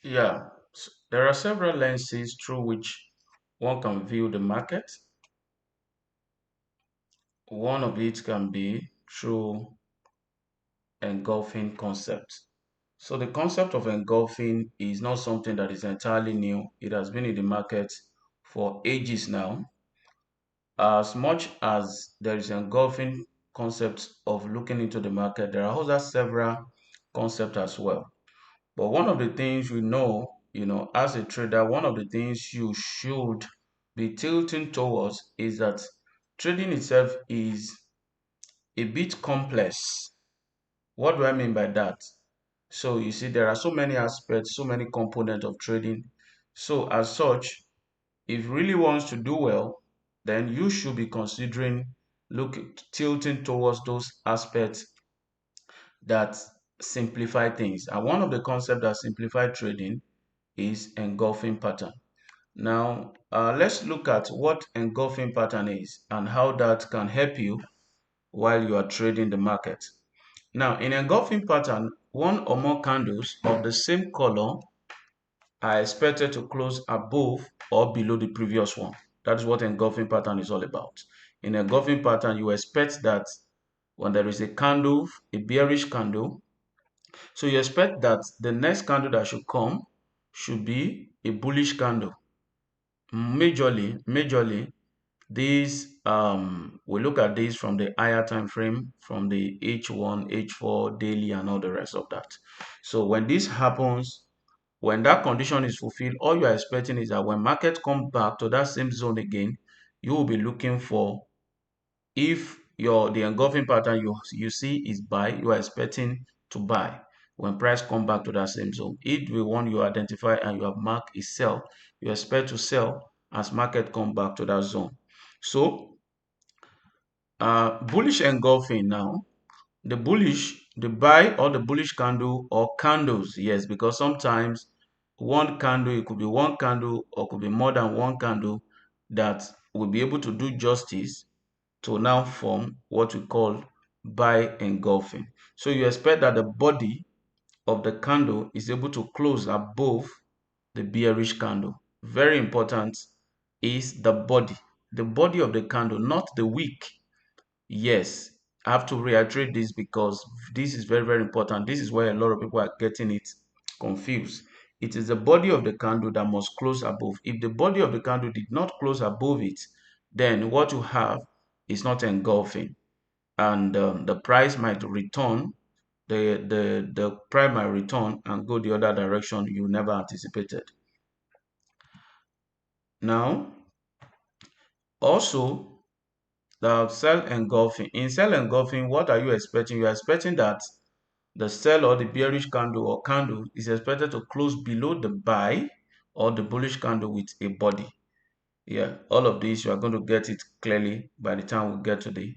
Yeah, there are several lenses through which one can view the market. One of it can be through engulfing concept. So the concept of engulfing is not something that is entirely new. It has been in the market for ages now. As much as there is engulfing concept of looking into the market, there are other several concepts as well. But one of the things we know, as a trader, one of the things you should be tilting towards is that trading itself is a bit complex. What do I mean by that? So you see, there are so many aspects, so many components of trading. So as such, if you really wants to do well, then you should be considering tilting towards those aspects that simplify things. And one of the concepts that simplify trading is engulfing pattern. Now, let's look at what engulfing pattern is and how that can help you while you are trading the market. Now, in engulfing pattern, one or more candles of the same color are expected to close above or below the previous one. That is what engulfing pattern is all about. In engulfing pattern, you expect that when there is a candle, a bearish candle, so you expect that the next candle that should come should be a bullish candle. Majorly, these we look at this from the higher time frame, from the H1, H4, daily, and all the rest of that. So when this happens, when that condition is fulfilled, all you are expecting is that when market comes back to that same zone again, you will be looking for, if the engulfing pattern you see is buy, you are expecting to buy when price come back to that same zone. If the one you identify and you have marked is sell, you expect to sell as market come back to that zone. So bullish engulfing now, the buy or the bullish candle or candles, yes, because sometimes one candle, it could be one candle or could be more than one candle that will be able to do justice to now form what we call buy engulfing. So you expect that the body of the candle is able to close above the bearish candle. Very important is the body of the candle, not the wick. Yes, I have to reiterate this because this is very, very important. This is where a lot of people are getting it confused. It is the body of the candle that must close above. If the body of the candle did not close above it, then what you have is not engulfing, and the price might return. The price might return and go the other direction you never anticipated. Now, also, the sell engulfing. In sell engulfing, what are you expecting? You are expecting that the sell or the bearish candle or candle is expected to close below the buy or the bullish candle with a body. Yeah, all of this you are going to get it clearly by the time we get to the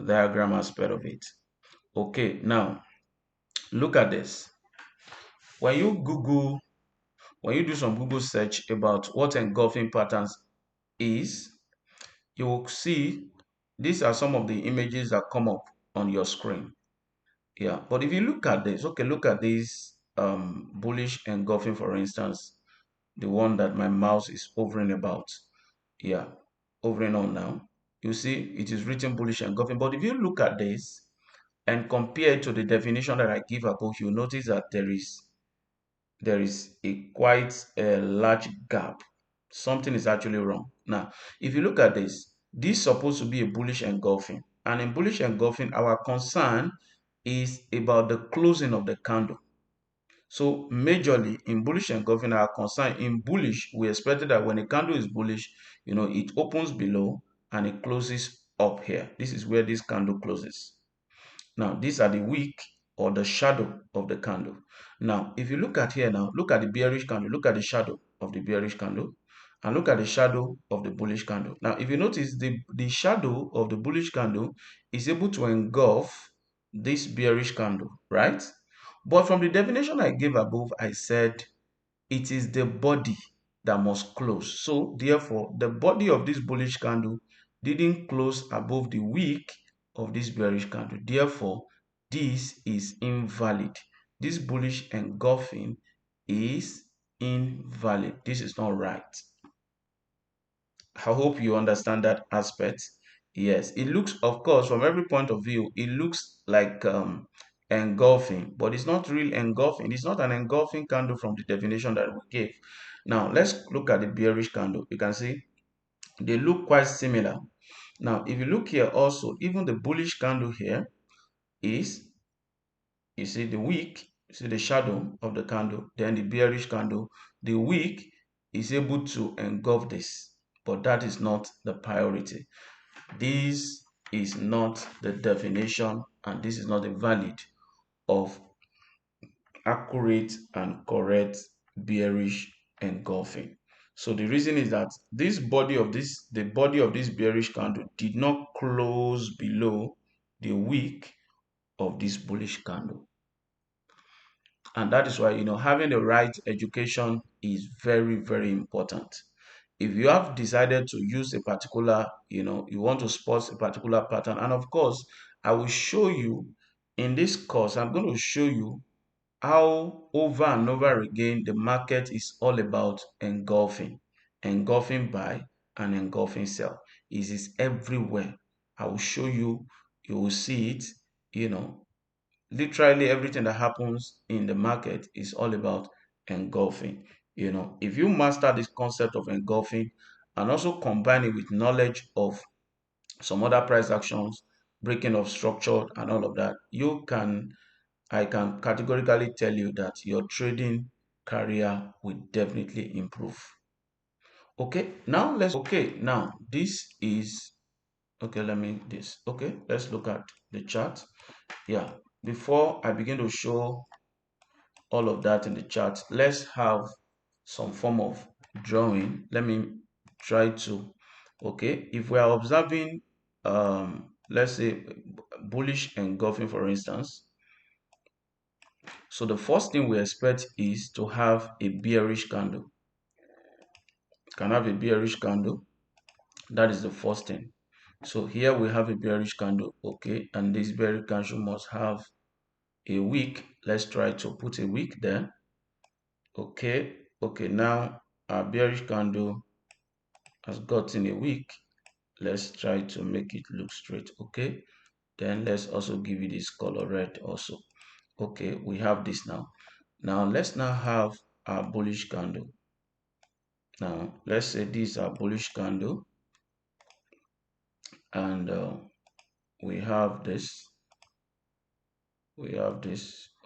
diagram aspect of it. Okay, now look at this. When you Google, when you do some Google search about what engulfing patterns is, you will see these are some of the images that come up on your screen. Yeah, but if you look at this, okay, look at this bullish engulfing, for instance, the one that my mouse is hovering about. Yeah, hovering on now. You see it is written bullish engulfing. But if you look at this and compare it to the definition that I give above, you notice that there is a quite a large gap. Something is actually wrong. Now, if you look at this is supposed to be a bullish engulfing. And in bullish engulfing, our concern is about the closing of the candle. So majorly in bullish engulfing, our concern in bullish, we expected that when a candle is bullish, it opens below and it closes up here. This is where this candle closes. Now, these are the wick or the shadow of the candle. Now, if you look at here now, look at the bearish candle, look at the shadow of the bearish candle, and look at the shadow of the bullish candle. Now, if you notice, the shadow of the bullish candle is able to engulf this bearish candle, right? But from the definition I gave above, I said it is the body that must close. So therefore, the body of this bullish candle didn't close above the wick of this bearish candle. Therefore, this is invalid. This bullish engulfing is invalid. This is not right. I hope you understand that aspect. Yes, it looks, of course, from every point of view, it looks like engulfing, but it's not real engulfing. It's not an engulfing candle from the definition that we gave. Now, let's look at the bearish candle. You can see they look quite similar. Now, if you look here also, even the bullish candle here is, you see the wick, you see the shadow of the candle, then the bearish candle, the wick is able to engulf this, but that is not the priority. This is not the definition, and this is not the valid of accurate and correct bearish engulfing. So the reason is that the body of this bearish candle did not close below the wick of this bullish candle. And that is why, having the right education is very, very important. If you have decided to use a particular, you want to spot a particular pattern, and of course, I will show you in this course, I'm going to show you how over and over again the market is all about engulfing buy and engulfing sell. It is everywhere. I will show you, you will see it, literally everything that happens in the market is all about engulfing. If you master this concept of engulfing and also combine it with knowledge of some other price actions, breaking of structure and all of that, I can categorically tell you that your trading career will definitely improve. Okay, now this is, okay, let's look at the chart. Yeah, before I begin to show all of that in the chart, let's have some form of drawing. Let me try to, okay, if we are observing, let's say bullish engulfing, for instance. So the first thing we expect is to have a bearish candle. Can have a bearish candle. That is the first thing. So here we have a bearish candle, okay, and this bearish candle must have a wick. Let's try to put a wick there. Okay, now our bearish candle has gotten a wick. Let's try to make it look straight. Okay, then let's also give it this color red also. Okay, we have this now. Now let's now have our bullish candle. Now let's say this is our bullish candle, and we have this.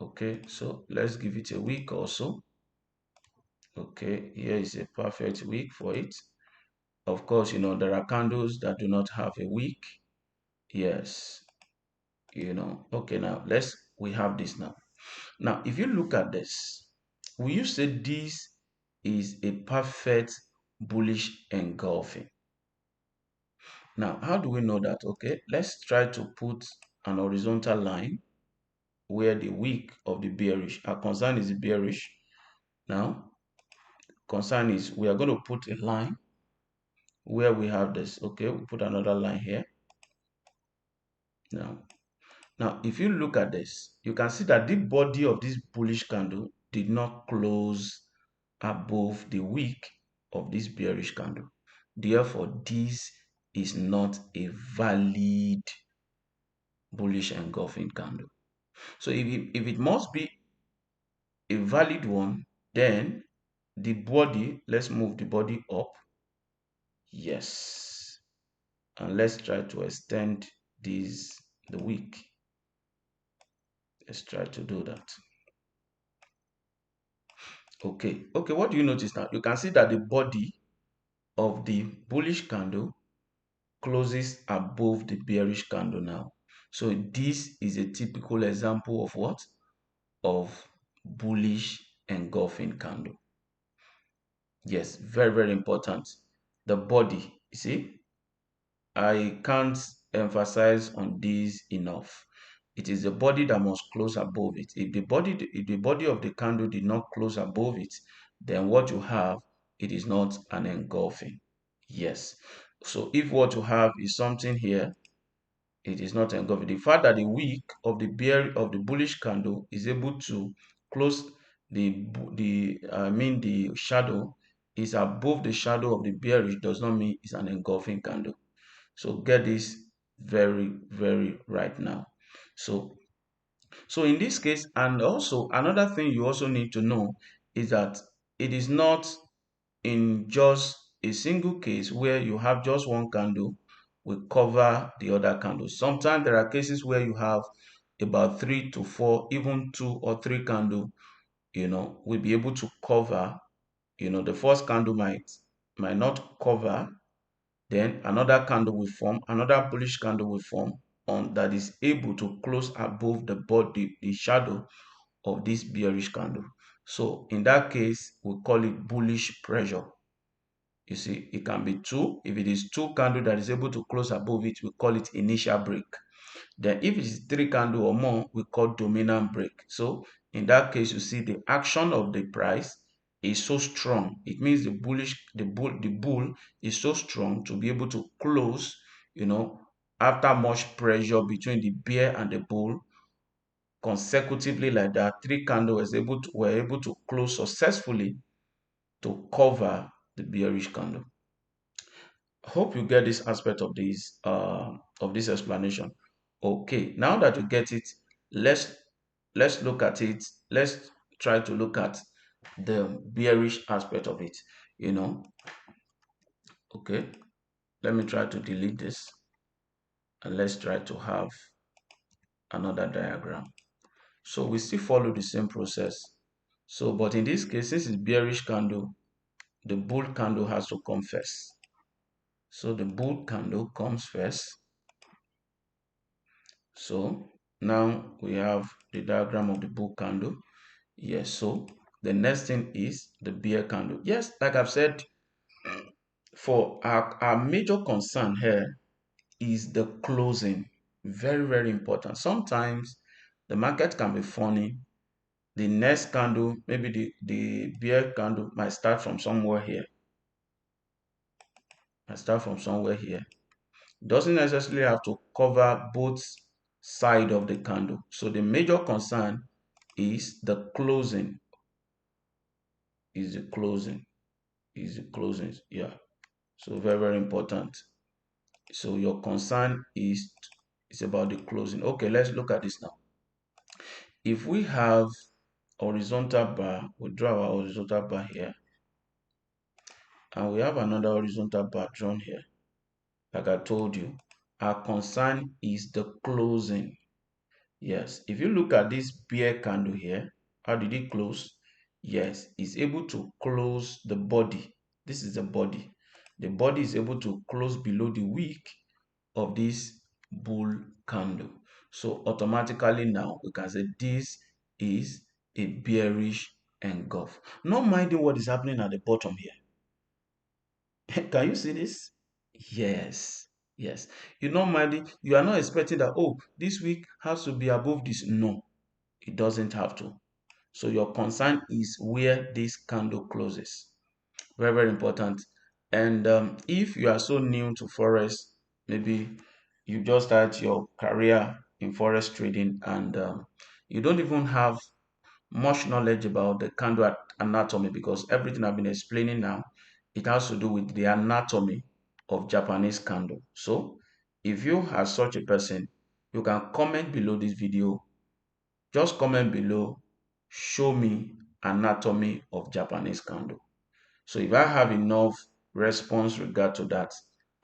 Okay, so let's give it a wick also. Okay, here is a perfect wick for it. Of course, there are candles that do not have a wick. Yes, okay, now we have this now. Now, if you look at this, will you say this is a perfect bullish engulfing? Now, how do we know that? Okay, let's try to put an horizontal line where the wick of the bearish, our concern is the bearish. Now, concern is we are going to put a line where we have this. Okay, we put another line here. Now, if you look at this, you can see that the body of this bullish candle did not close above the wick of this bearish candle. Therefore, this is not a valid bullish engulfing candle. So if it must be a valid one, then the body, let's move the body up. Yes. And let's try to extend the wick. Let's try to do that. Okay, what do you notice now? You can see that the body of the bullish candle closes above the bearish candle now. So this is a typical example of what? Of bullish engulfing candle. Yes, very, very important. The body, you see, I can't emphasize on this enough. It is the body that must close above it. If the body of the candle did not close above it, then what you have, it is not an engulfing. Yes. So if what you have is something here, it is not engulfing. The fact that the wick of the bullish candle is able to close the shadow is above the shadow of the bearish does not mean it's an engulfing candle. So get this very, very right now. So in this case, and also another thing you also need to know is that it is not in just a single case where you have just one candle will cover the other candles. Sometimes there are cases where you have about 3 to 4, even 2 or 3 candle, will be able to cover. The first candle might not cover, then another candle will form, another bullish candle will form on that is able to close above the body, the shadow of this bearish candle. So in that case, we call it bullish pressure. You see, it can be two. If it is two candle that is able to close above it, we call it initial break. Then if it is three candle or more, we call dominant break. So in that case, you see the action of the price is so strong. It means the bull is so strong to be able to close, after much pressure between the bear and the bull consecutively like that. Three candles were able to close successfully to cover the bearish candle. Hope you get this aspect of this explanation. Okay, now that you get it, let's look at it. Let's try to look at the bearish aspect of it. Okay, let me try to delete this and let's try to have another diagram. So we still follow the same process. So, but in this case, since it's bearish candle, the bull candle has to come first. So the bull candle comes first. So now we have the diagram of the bull candle. Yes, so the next thing is the bear candle. Yes, like I've said, for our major concern here is the closing. Very, very important. Sometimes the market can be funny. The next candle, maybe the bear candle might start from somewhere here. Doesn't necessarily have to cover both sides of the candle. So the major concern is the closing. Yeah. So very, very important. So your concern is about the closing. Okay, let's look at this now. If we have horizontal bar, we draw our horizontal bar here, and we have another horizontal bar drawn here. Like I told you, our concern is the closing. Yes, if you look at this bear candle here, how did it close? Yes, it's able to close the body. This is the body. The body is able to close below the wick of this bull candle. So automatically now we can say this is a bearish engulf. Not minding what is happening at the bottom here. Can you see this? Yes. Yes. You're not minding, you are not expecting that, oh, this week has to be above this. No, it doesn't have to. So your concern is where this candle closes. Very, very important. And if you are so new to Forex, maybe you just start your career in Forex trading and you don't even have much knowledge about the candle anatomy, because everything I've been explaining now, it has to do with the anatomy of Japanese candle. So if you are such a person, you can comment below this video. Just comment below, show me anatomy of Japanese candle. So if I have enough response regard to that,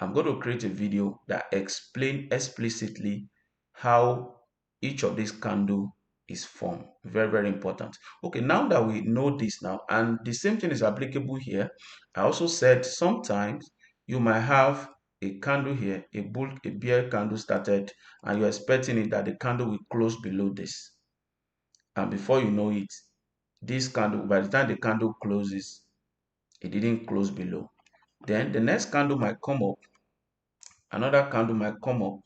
I'm going to create a video that explain explicitly how each of these candle is formed. Very, very important. Okay, now that we know this now, and the same thing is applicable here, I also said sometimes you might have a candle here, a bear candle started, and you're expecting it that the candle will close below this. And before you know it, this candle, by the time the candle closes, it didn't close below. Then the next candle might come up, another candle might come up,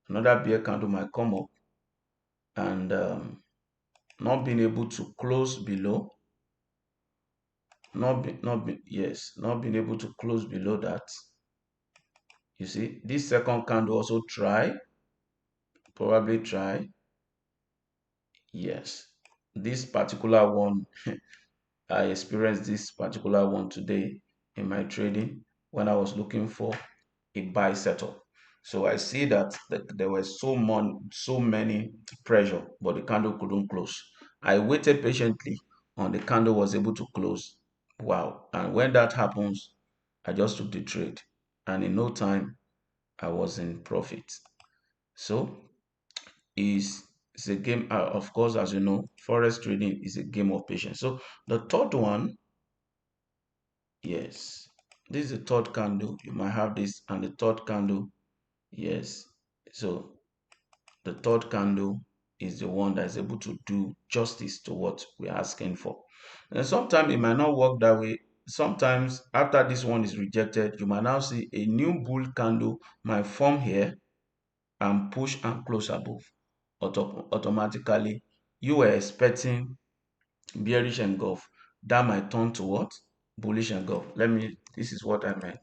another bear candle might come up, and not being able to close below, not being able to close below that. You see, this second candle also probably try. Yes, this particular one, I experienced this particular one today in my trading when I was looking for a buy setup. So I see that there was so many pressure, but the candle couldn't close. I waited patiently and the candle was able to close. Wow. And when that happens, I just took the trade. And in no time, I was in profit. So it's a game, of course, as you know, forex trading is a game of patience. So the third one, yes, this is the third candle. You might have this, and the third candle, yes. So the third candle is the one that is able to do justice to what we're asking for. And sometimes it might not work that way. Sometimes after this one is rejected, you might now see a new bull candle might form here and push and close above. Automatically, you were expecting bearish engulf. That might turn to what? Bullish engulf. This is what I meant.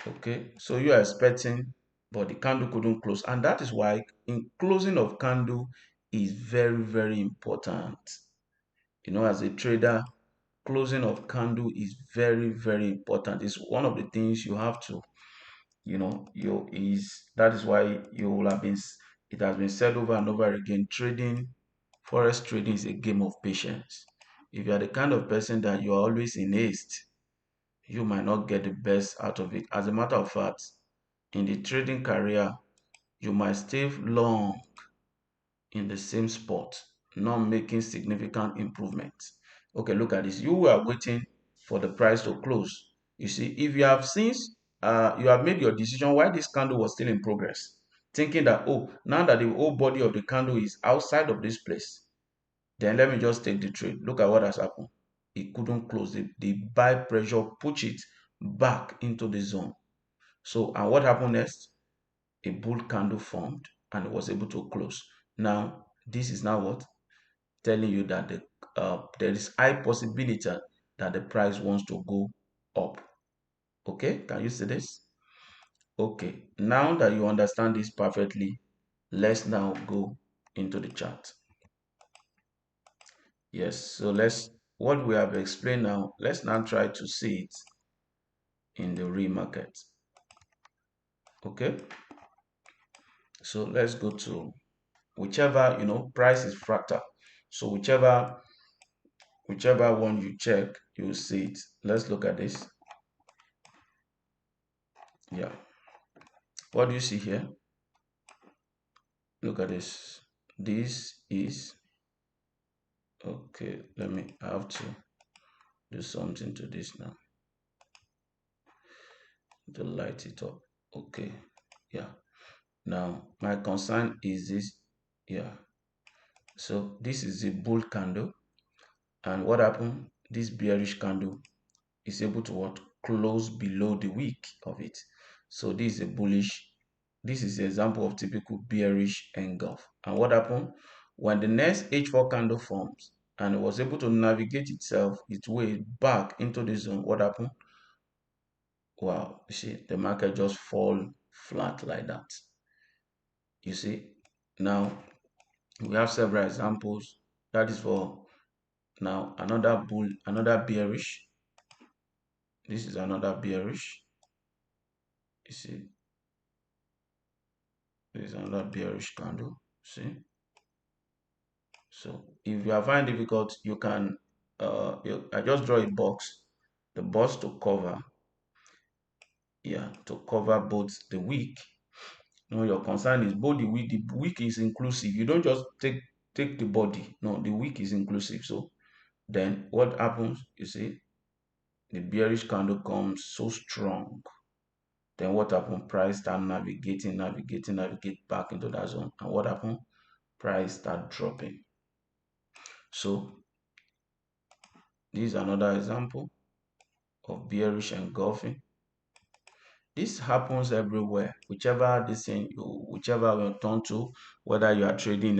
Okay, so you are expecting, but the candle couldn't close, and that is why in closing of candle is very, very important. You know, as a trader, closing of candle is very, very important. It's one of the things you have to, that is why you will have been, it has been said over and over again, forex trading is a game of patience. If you are the kind of person that you are always in haste, you might not get the best out of it. As a matter of fact, in the trading career, you might stay long in the same spot, not making significant improvements. Okay, look at this. You were waiting for the price to close. You see, if you have since you have made your decision while this candle was still in progress, thinking that, oh, now that the whole body of the candle is outside of this place, then let me just take the trade. Look at what has happened. It couldn't close. The buy pressure push it back into the zone. So, and what happened next? A bull candle formed and it was able to close. Now, this is now what? Telling you that there is high possibility that the price wants to go up. Okay, can you see this? Okay, now that you understand this perfectly, let's now go into the chart. Yes, so what we have explained now, let's now try to see it in the real market. Okay, so let's go to whichever, price is fractal. So whichever one you check, you will see it. Let's look at this. Yeah, what do you see here? Look at this. This is, okay, I have to do something to this now to light it up. Okay, yeah. Now my concern is this. Yeah, so this is a bull candle, and what happened? This bearish candle is able to what? Close below the wick of it. So this is a bullish. This is an example of typical bearish engulf. And what happened? When the next H4 candle forms and it was able to navigate its way back into the zone, what happened? Wow, you see, the market just fall flat like that. You see, now we have several examples. That is for now another bearish. This is another bearish. You see, this is another bearish candle. See, so if you are finding difficult, you can I just draw a box, the box to cover, yeah, to cover both the wick. Your concern is both the wick. The wick is inclusive. You don't just take the body. No, the wick is inclusive. So then what happens? You see, the bearish candle comes so strong. Then what happened? Price start navigate back into that zone. And what happened? Price start dropping. So this is another example of bearish engulfing. This happens everywhere, whichever you turn to, whether you are trading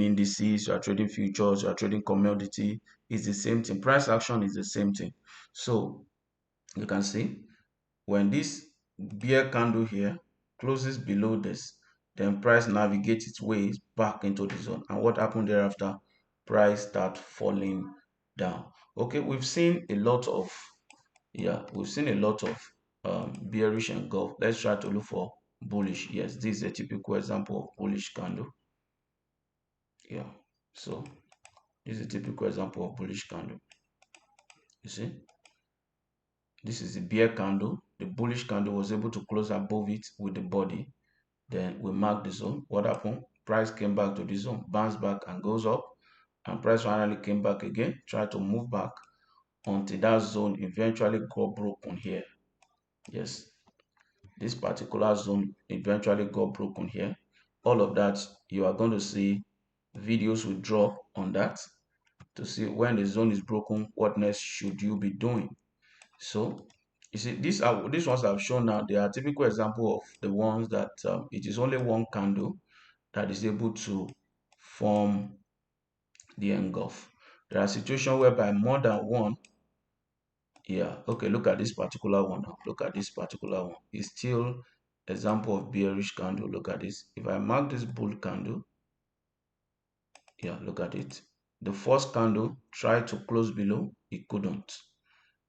indices, you are trading futures, you are trading commodity, it's the same thing. Price action is the same thing. So you can see when this bear candle here closes below this, then price navigates its way back into the zone. And what happened thereafter? Price start falling down. Okay, we've seen a lot of bearish engulf. Let's try to look for bullish. Yes, this is a typical example of bullish candle. Yeah, so this is a typical example of bullish candle. You see, this is the bear candle. The bullish candle was able to close above it with the body. Then we mark the zone. What happened? Price came back to the zone, bounced back and goes up, and price finally came back again, tried to move back until that zone eventually got broken here. Yes, this particular zone eventually got broken here. All of that, you are going to see videos will drop on that to see when the zone is broken, what next should you be doing. So you see, these ones I've shown now, they are typical example of the ones that it is only one candle that is able to form the engulf. There are situations whereby more than one. Yeah, okay, look at this particular one now. Look at this particular one. It's still example of bearish candle. Look at this. If I mark this bull candle, yeah, look at it. The first candle tried to close below, it couldn't.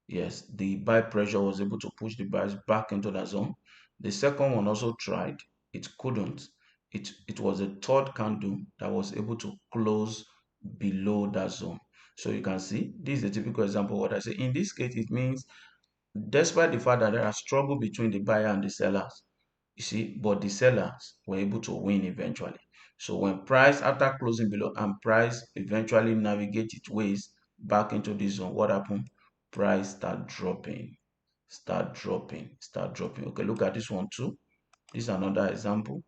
Yes, the buy pressure was able to push the buys back into the zone. The second one also tried, it couldn't. It was a third candle that was able to close below that zone. So you can see, this is a typical example of what I say. In this case, it means despite the fact that there are struggle between the buyer and the sellers, you see, but the sellers were able to win eventually. So when price, after closing below and price eventually navigate its ways back into this zone, what happened? Price start dropping, start dropping, start dropping. Okay, look at this one too. This is another example.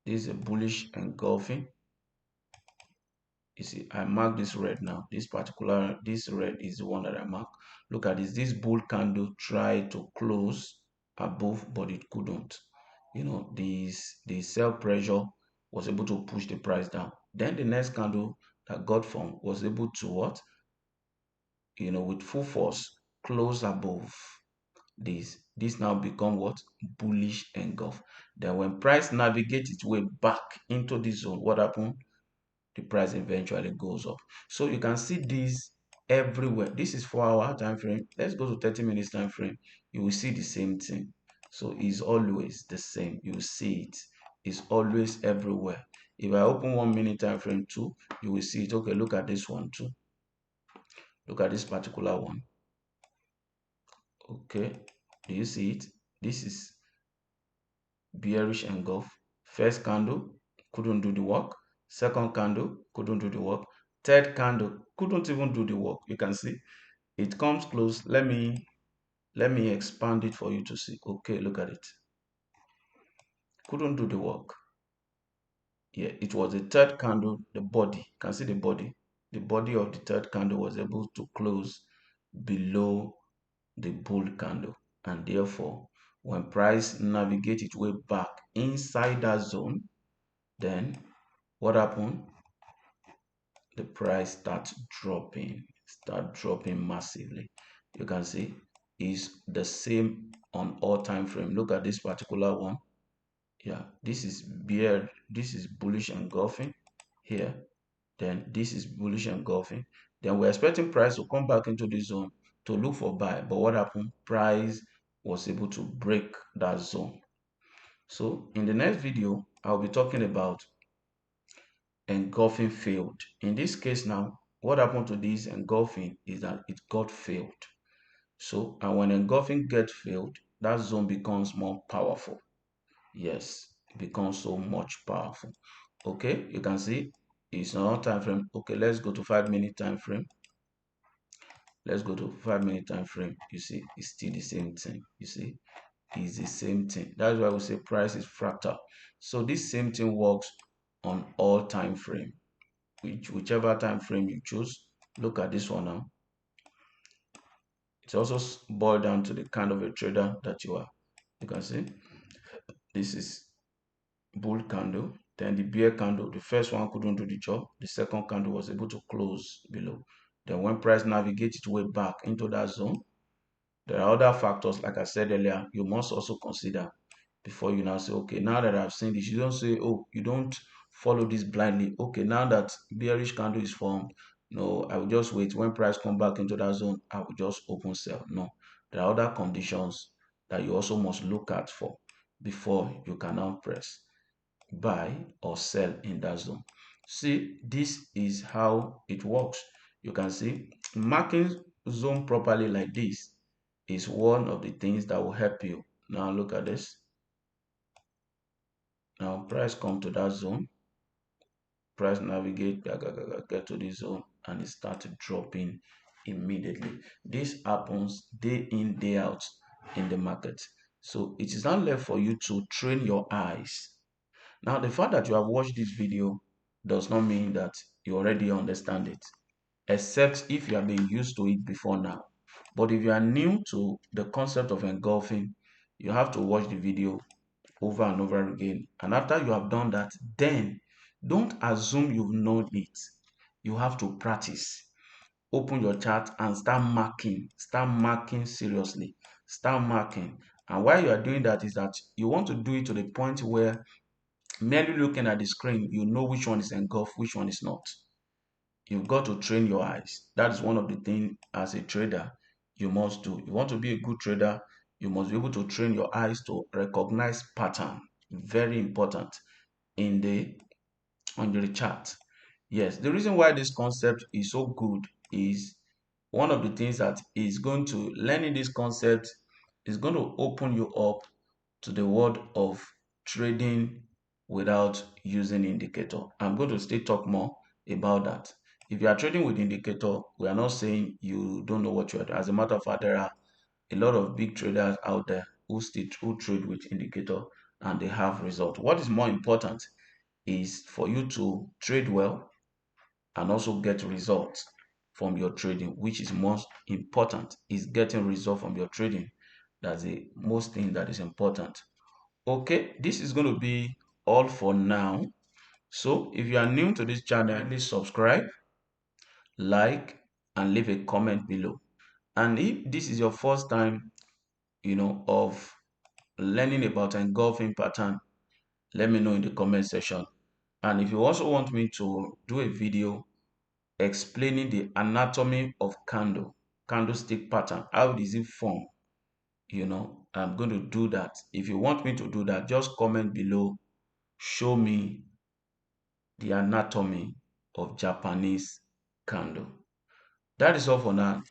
This is a bullish engulfing. You see, I mark this red now. This red is the one that I mark. Look at this. This bull candle tried to close above, but it couldn't. You know, the sell pressure was able to push the price down. Then the next candle that got formed was able to what? You know, with full force, close above this. This now become what? Bullish engulf. Then when price navigates its way back into this zone, what happened? The price eventually goes up. So you can see this everywhere. This is 4-hour time frame. Let's go to 30 minutes time frame. You will see the same thing. So it's always the same. You will see it. It's always everywhere. If I open 1 minute time frame too, you will see it. Okay, look at this one too. Look at this particular one. Okay, do you see it? This is bearish engulf. First candle couldn't do the work. Second candle couldn't do the work. Third candle couldn't even do the work. You can see it comes close. Let me expand it for you to see. Okay, look at it. Couldn't do the work. Yeah, it was the third candle, the body. You can see the body. The body of the third candle was able to close below the bull candle, and therefore when price navigate its way back inside that zone, then what happened? The price start dropping massively. You can see is the same on all time frame. Look at this particular one. Yeah, this is bullish engulfing here. Then this is bullish engulfing. Then we're expecting price to come back into this zone to look for buy. But what happened? Price was able to break that zone. So in the next video, I'll be talking about engulfing failed. In this case now, what happened to this engulfing is that it got failed. So, and when engulfing gets failed, that zone becomes more powerful. Yes, it becomes so much powerful. Okay, you can see it's not time frame. Okay, let's go to 5-minute time frame. Let's go to 5-minute time frame. You see, it's still the same thing. You see, it's the same thing. That's why we say price is fractal. So this same thing works on all time frame. Whichever time frame you choose. Look at this one now. It's also boiled down to the kind of a trader that you are. You can see this is bull candle, then the bear candle. The first one couldn't do the job. The second candle was able to close below. Then when price navigates its way back into that zone, there are other factors, like I said earlier, you must also consider. before you now say, okay, now that I've seen this. You don't say, oh, you don't follow this blindly. Okay, now that bearish candle is formed, no, I will just wait. When price come back into that zone, I will just open sell. No, there are other conditions that you also must look at for before you can now press buy or sell in that zone. See, this is how it works. You can see marking zone properly like this is one of the things that will help you. Now look at this. Now price come to that zone, price navigate, get to this zone, and it started dropping immediately. This happens day in, day out in the market. So it is not left for you to train your eyes. Now, the fact that you have watched this video does not mean that you already understand it, except if you have been used to it before now. But if you are new to the concept of engulfing, you have to watch the video over and over again. And after you have done that, then don't assume you've known it. You have to practice. Open your chart and start marking. Start marking seriously. Start marking. And why you are doing that is that you want to do it to the point where merely looking at the screen, you know which one is engulfed, which one is not. You've got to train your eyes. That is one of the things as a trader you must do. You want to be a good trader, you must be able to train your eyes to recognize pattern. Very important in the on the chart. Yes, the reason why this concept is so good is one of the things that is going to learning this concept is going to open you up to the world of trading without using indicator. I'm going to still talk more about that. If you are trading with indicator, we are not saying you don't know what you are doing. As a matter of fact, there are a lot of big traders out there who trade with indicator and they have results. What is more important is for you to trade well and also get results from your trading, which is most important, is getting results from your trading. That's the most thing that is important. Okay, this is going to be all for now. So if you are new to this channel, please subscribe, like, and leave a comment below. And if this is your first time, of learning about engulfing pattern, let me know in the comment section. And if you also want me to do a video explaining the anatomy of candlestick pattern, how does it form, I'm going to do that. If you want me to do that, just comment below, show me the anatomy of Japanese candle. That is all for now.